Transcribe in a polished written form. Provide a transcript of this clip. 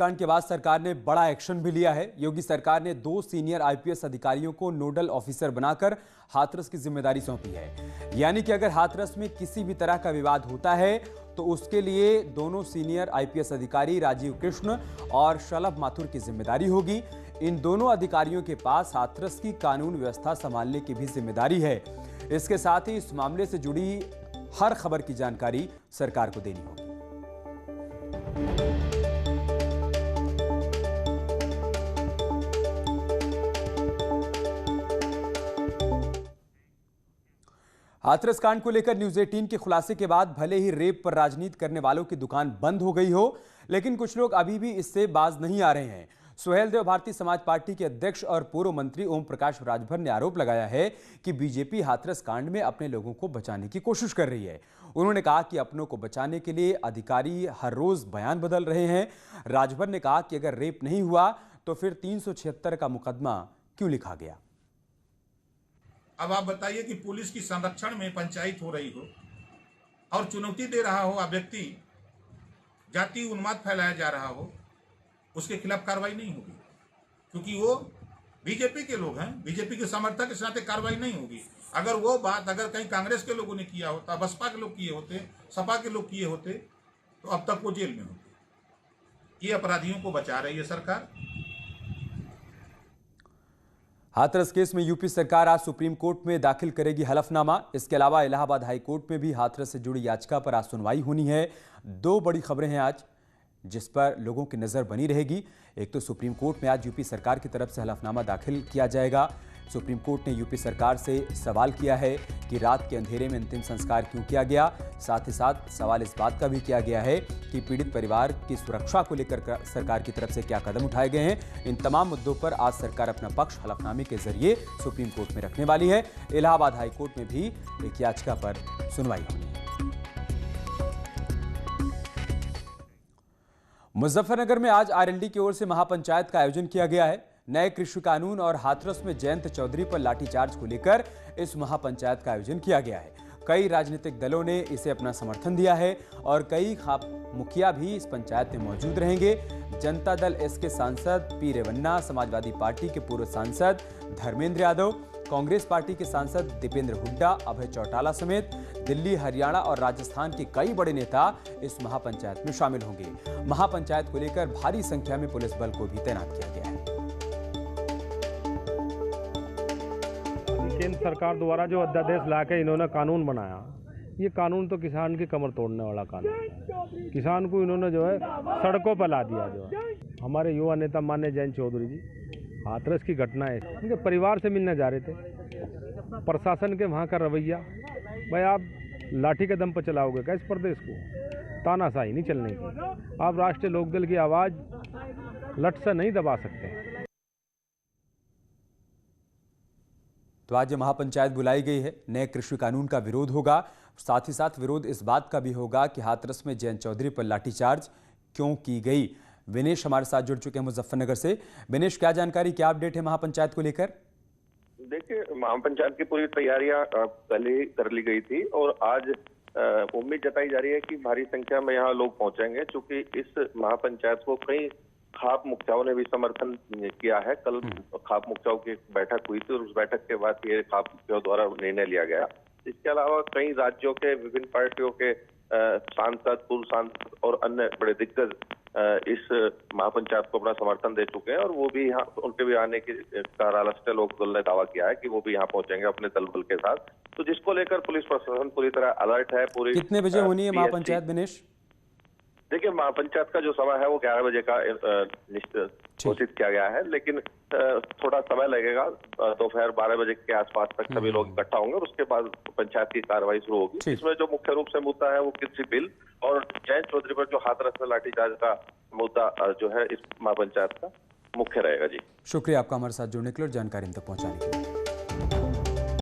कांड के बाद सरकार ने बड़ा एक्शन भी लिया है। योगी सरकार ने 2 सीनियर आईपीएस अधिकारियों को नोडल ऑफिसर बनाकर हाथरस की जिम्मेदारी सौंपी है। यानी कि अगर हाथरस में किसी भी तरह का विवाद होता है तो उसके लिए दोनों सीनियर आईपीएस अधिकारी राजीव कृष्ण और शलभ माथुर की जिम्मेदारी होगी। इन दोनों अधिकारियों के पास हाथरस की कानून व्यवस्था संभालने की भी जिम्मेदारी है। इसके साथ ही इस मामले से जुड़ी हर खबर की जानकारी सरकार को देनी होगी। हाथरस कांड को लेकर न्यूज 18 के खुलासे के बाद भले ही रेप पर राजनीति करने वालों की दुकान बंद हो गई हो, लेकिन कुछ लोग अभी भी इससे बाज नहीं आ रहे हैं। सुहेलदेव भारतीय समाज पार्टी के अध्यक्ष और पूर्व मंत्री ओम प्रकाश राजभर ने आरोप लगाया है कि बीजेपी हाथरस कांड में अपने लोगों को बचाने की कोशिश कर रही है। उन्होंने कहा कि अपनों को बचाने के लिए अधिकारी हर रोज बयान बदल रहे हैं। राजभर ने कहा कि अगर रेप नहीं हुआ तो फिर 376 का मुकदमा क्यों लिखा गया। अब आप बताइए कि पुलिस की संरक्षण में पंचायत हो रही हो और चुनौती दे रहा हो व्यक्ति, जाति उन्माद फैलाया जा रहा हो, उसके खिलाफ कार्रवाई नहीं होगी क्योंकि वो बीजेपी के लोग हैं, बीजेपी के समर्थक, इस नाते कार्रवाई नहीं होगी। अगर वो बात अगर कहीं कांग्रेस के लोगों ने किया होता, बसपा के लोग किए होते, सपा के लोग किए होते तो अब तक वो जेल में होते। ये अपराधियों को बचा रही है सरकार। हाथरस केस में यूपी सरकार आज सुप्रीम कोर्ट में दाखिल करेगी हलफनामा। इसके अलावा इलाहाबाद हाई कोर्ट में भी हाथरस से जुड़ी याचिका पर आज सुनवाई होनी है। 2 बड़ी खबरें हैं आज जिस पर लोगों की नजर बनी रहेगी। एक तो सुप्रीम कोर्ट में आज यूपी सरकार की तरफ से हलफनामा दाखिल किया जाएगा। सुप्रीम कोर्ट ने यूपी सरकार से सवाल किया है कि रात के अंधेरे में अंतिम संस्कार क्यों किया गया। साथ ही साथ सवाल इस बात का भी किया गया है कि पीड़ित परिवार की सुरक्षा को लेकर सरकार की तरफ से क्या कदम उठाए गए हैं। इन तमाम मुद्दों पर आज सरकार अपना पक्ष हलफनामे के जरिए सुप्रीम कोर्ट में रखने वाली है। इलाहाबाद हाई कोर्ट में भी एक याचिका पर सुनवाई होनी है। मुजफ्फरनगर में आज आरएलडी की ओर से महापंचायत का आयोजन किया गया है। नए कृषि कानून और हाथरस में जयंत चौधरी पर लाठीचार्ज को लेकर इस महापंचायत का आयोजन किया गया है। कई राजनीतिक दलों ने इसे अपना समर्थन दिया है और कई खाप मुखिया भी इस पंचायत में मौजूद रहेंगे। जनता दल एस के सांसद पी रेवन्ना, समाजवादी पार्टी के पूर्व सांसद धर्मेंद्र यादव, कांग्रेस पार्टी के सांसद दीपेंद्र हुड्डा, अभय चौटाला समेत दिल्ली, हरियाणा और राजस्थान के कई बड़े नेता इस महापंचायत में शामिल होंगे। महापंचायत को लेकर भारी संख्या में पुलिस बल को भी तैनात किया गया है। केंद्र सरकार द्वारा जो अध्यादेश लाके इन्होंने कानून बनाया, ये कानून तो किसान की कमर तोड़ने वाला कानून है। किसान को इन्होंने जो है सड़कों पर ला दिया। जो है हमारे युवा नेता माननीय जयंत चौधरी जी हाथरस की घटना है, उनके परिवार से मिलने जा रहे थे। प्रशासन के वहाँ का रवैया, भाई आप लाठी के दम पर चलाओगे क्या इस प्रदेश को? तानाशाही नहीं चलने की। आप राष्ट्रीय लोकदल की आवाज़ लट से नहीं दबा सकते। तो आज महापंचायत बुलाई गई है। नए कृषि कानून का विरोध होगा। साथ ही साथ विरोध इस बात का भी होगा कि हाथरस में जयंत चौधरी पर लाठीचार्ज क्यों की गई। विनेश हमारे साथ जुड़ चुके हैं मुजफ्फरनगर से। विनेश, क्या जानकारी, क्या अपडेट है महापंचायत को लेकर? देखिए, महापंचायत की पूरी तैयारियां पहले ही कर ली गई थी और आज उम्मीद जताई जा रही है कि भारी संख्या में यहाँ लोग पहुंचेंगे, क्योंकि इस महापंचायत को कई खाप मुखियाओं ने भी समर्थन किया है। कल खाप मुखियाओं की बैठक हुई थी और उस बैठक के बाद ये खाप मुखियाओं द्वारा निर्णय लिया गया। इसके अलावा कई राज्यों के विभिन्न पार्टियों के सांसद, पूर्व सांसद और अन्य बड़े दिग्गज इस महापंचायत को अपना समर्थन दे चुके हैं और वो भी यहाँ, उनके भी आने की राष्ट्रीय लोकदल ने दावा किया है कि वो भी यहाँ पहुंचेंगे अपने दल बल के साथ। तो जिसको लेकर पुलिस प्रशासन पूरी तरह अलर्ट है। पूरी कितने बजे होनी है महापंचायत विनेश? देखिए, महापंचायत का जो समय है वो 11 बजे का निश्चित घोषित किया गया है, लेकिन थोड़ा समय लगेगा। दोपहर 12 बजे के आसपास तक सभी लोग इकट्ठा होंगे और उसके बाद पंचायत की कार्रवाई शुरू होगी। इसमें जो मुख्य रूप से मुद्दा है वो कृषि बिल और जयंत चौधरी पर जो हाथरस में लाठीचार्ज का मुद्दा जो है इस महापंचायत का मुख्य रहेगा। जी, शुक्रिया आपका हमारे साथ जुड़ने के लिए और जानकारी हम तक पहुंचाने के लिए।